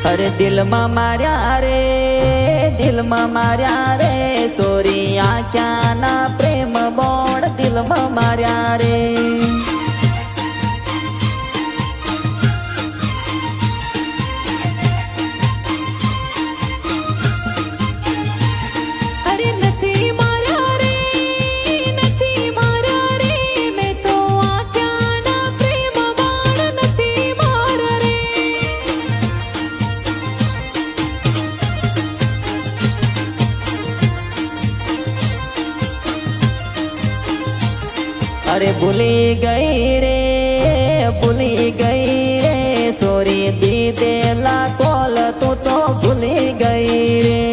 अरे दिल में मार्या रे, दिल में मार्या रे, सोरिया क्या ना प्रेम बोड़ दिल में मार्या रे। अरे भूली गई रे, भूली गई रे, सोरी दी देला कॉल तू तो भूली गई रे।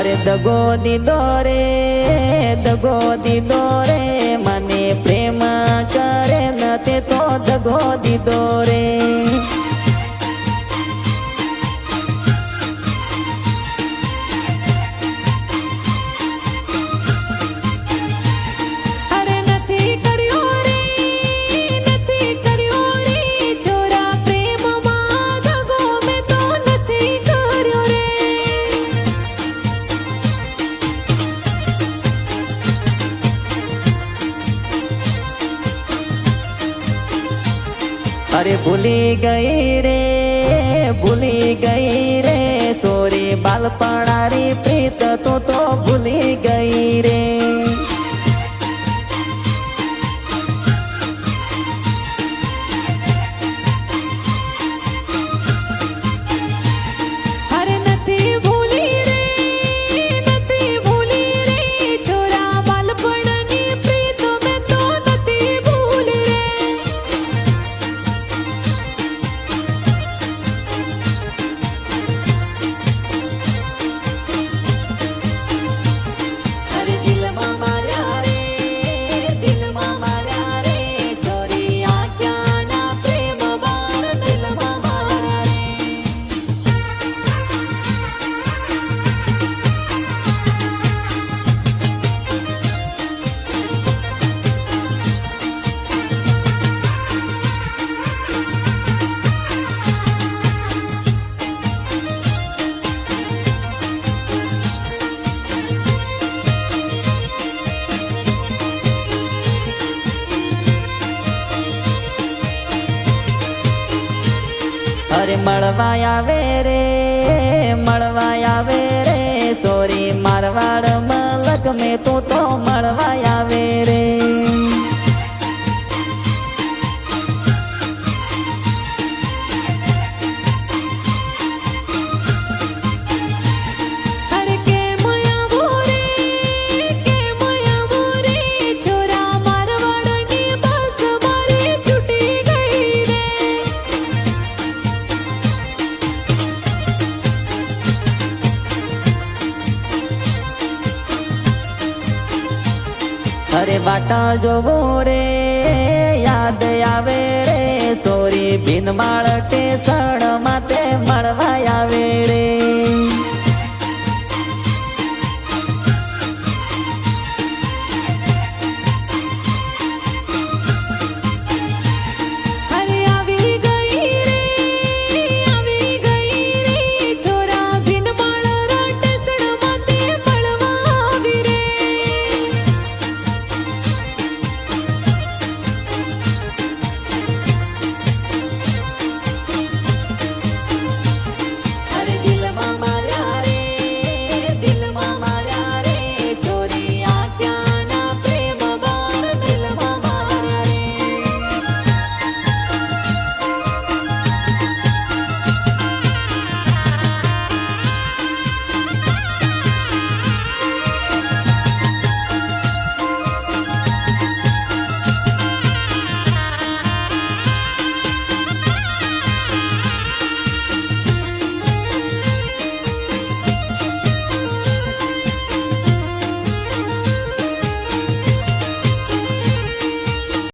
अरे दगो दीदो रे, दगो दीदो रे, मने प्रेम करे न ते तो दगो दीदो रे। अरे भूली गई रे, भूली गई रे, सोरी बालपणारी प्रीत तो भूली गई रे। अरे मळवाया वे रे, मळवाया वे रे, सोरी मारवाड़ मलक में तू तो मळवाया वे रे। अरे बाटा जोवो रे, याद आवे रे, सोरी बिन माळ टेसण माते मळवा आवे रे।